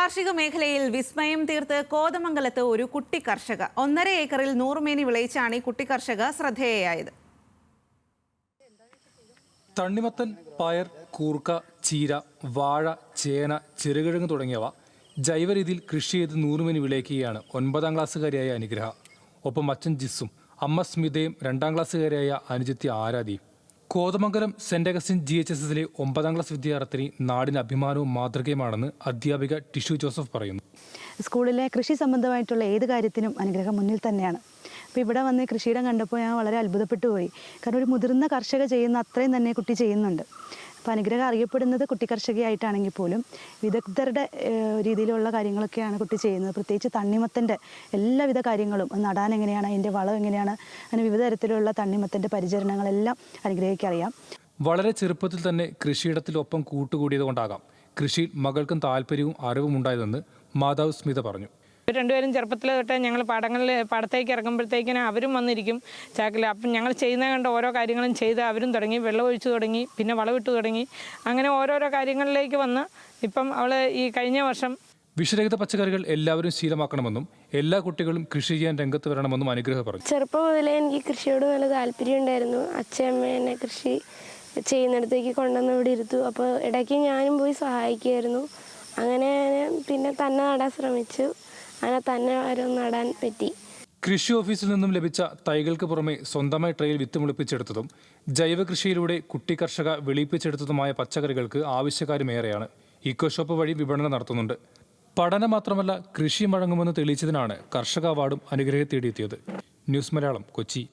കാർഷിക മേഖലയിൽ വിസ്മയം തീർത്ത് കോതമംഗലത്ത് ഒരു കുട്ടി കർഷക 1.5 ഏക്കറിൽ 100 മേനി വിളയിച്ചാണ് ഈ കുട്ടി കർഷക ശ്രദ്ധേയയായത്. തണ്ണിമത്തൻ, പയർ, കൂർക്ക, ചീര, വാഴ, ചേന, ചെറുകിഴങ്ങ് തുടങ്ങിയവ ജൈവരീതിയിൽ കൃഷി ചെയ്ത് 100 മേനി വിളയിക്കുകയാണ് 9ാം ക്ലാസ്സുകാരിയായ അനുഗ്രഹ. ഒപ്പം അച്ഛൻ ജിസും അമ്മ സ്മിതയും 2ാം ക്ലാസ്സുകാരിയായ അനുജത്തി ആരാധിയും. കോതമംഗലം സെന്റ് അഗസ്റ്റിൻ GHSസിലെ 9ാം ക്ലാസ് വിദ്യാർത്ഥിനി നാടിന് അഭിമാനവും മാതൃകയുമാണെന്ന് അധ്യാപിക ടിഷു ജോസഫ് പറയുന്നു. സ്കൂളിലെ കൃഷി സംബന്ധമായിട്ടുള്ള ഏത് കാര്യത്തിനും അനുഗ്രഹം മുന്നിൽ തന്നെയാണ്. അപ്പോൾ ഇവിടെ വന്ന് കൃഷിയിടം കണ്ടപ്പോൾ ഞാൻ വളരെ അത്ഭുതപ്പെട്ടു പോയി. കാരണം ഒരു മുതിർന്ന കർഷക ചെയ്യുന്ന അത്രയും തന്നെ കുട്ടി ചെയ്യുന്നുണ്ട്. അപ്പോൾ അനുഗ്രഹം അറിയപ്പെടുന്നത് കുട്ടി കർഷകയായിട്ടാണെങ്കിൽ പോലും വിദഗ്ധരുടെ രീതിയിലുള്ള കാര്യങ്ങളൊക്കെയാണ് കുട്ടി ചെയ്യുന്നത്. പ്രത്യേകിച്ച് തണ്ണിമത്തൻ്റെ എല്ലാവിധ കാര്യങ്ങളും നടാൻ എങ്ങനെയാണ്, അതിൻ്റെ വളം എങ്ങനെയാണ്, അങ്ങനെ വിവിധ തരത്തിലുള്ള തണ്ണിമത്തൻ്റെ പരിചരണങ്ങളെല്ലാം അനുഗ്രഹിക്ക് അറിയാം. വളരെ ചെറുപ്പത്തിൽ തന്നെ കൃഷിയിടത്തിലൊപ്പം കൂട്ടുകൂടിയത് കൊണ്ടാകാം കൃഷിയിൽ മകൾക്കും താല്പര്യവും അറിവും ഉണ്ടായതെന്ന് മാതാവ് സ്മിത പറഞ്ഞു. രണ്ടുപേരും ചെറുപ്പത്തിൽ തൊട്ട് ഞങ്ങൾ പാടത്തേക്ക് ഇറങ്ങുമ്പോഴത്തേക്കിന് അവരും വന്നിരിക്കും ചാക്കിൽ. അപ്പം ഞങ്ങൾ ചെയ്യുന്ന കണ്ട ഓരോ കാര്യങ്ങളും ചെയ്ത് അവരും തുടങ്ങി, വെള്ളം ഒഴിച്ചു തുടങ്ങി, പിന്നെ വളമിട്ട് തുടങ്ങി. അങ്ങനെ ഓരോരോ കാര്യങ്ങളിലേക്ക് വന്ന് ഇപ്പം അവൾ ഈ കഴിഞ്ഞ വർഷം വിഷരഹിത പച്ചക്കറികൾ എല്ലാവരും ശീലമാക്കണമെന്നും എല്ലാ കുട്ടികളും കൃഷി ചെയ്യാൻ രംഗത്ത് വരണമെന്നും അനുഗ്രഹം പറഞ്ഞു. ചെറുപ്പം മുതലേ എനിക്ക് കൃഷിയോട് നല്ല താല്പര്യം ഉണ്ടായിരുന്നു. അച്ഛയമ്മ എന്നെ കൃഷി ചെയ്യുന്നിടത്തേക്ക് കൊണ്ടുവന്ന് ഇവിടെ ഇരുത്തു. അപ്പോൾ ഇടയ്ക്ക് ഞാനും പോയി സഹായിക്കുമായിരുന്നു. അങ്ങനെ പിന്നെ തന്നെ നടാൻ ശ്രമിച്ചു. അങ്ങനെ തന്നെ നടാൻ പറ്റി. കൃഷി ഓഫീസിൽ നിന്നും ലഭിച്ച തൈകൾക്ക് പുറമെ സ്വന്തമായി ട്രെയിൽ വിത്ത് മുളപ്പിച്ചെടുത്തതും ജൈവ കൃഷിയിലൂടെ കുട്ടി കർഷക വെളിയിപ്പിച്ചെടുത്തതുമായ പച്ചക്കറികൾക്ക് ആവശ്യക്കാരുമേറെയാണ്. ഇക്കോ ഷോപ്പ് വഴി വിപണനം നടത്തുന്നുണ്ട്. പഠനം മാത്രമല്ല കൃഷി വഴങ്ങുമെന്ന് തെളിയിച്ചതിനാണ് കർഷക അവാർഡും അനുഗ്രഹം തേടിയെത്തിയത്. ന്യൂസ് മലയാളം, കൊച്ചി.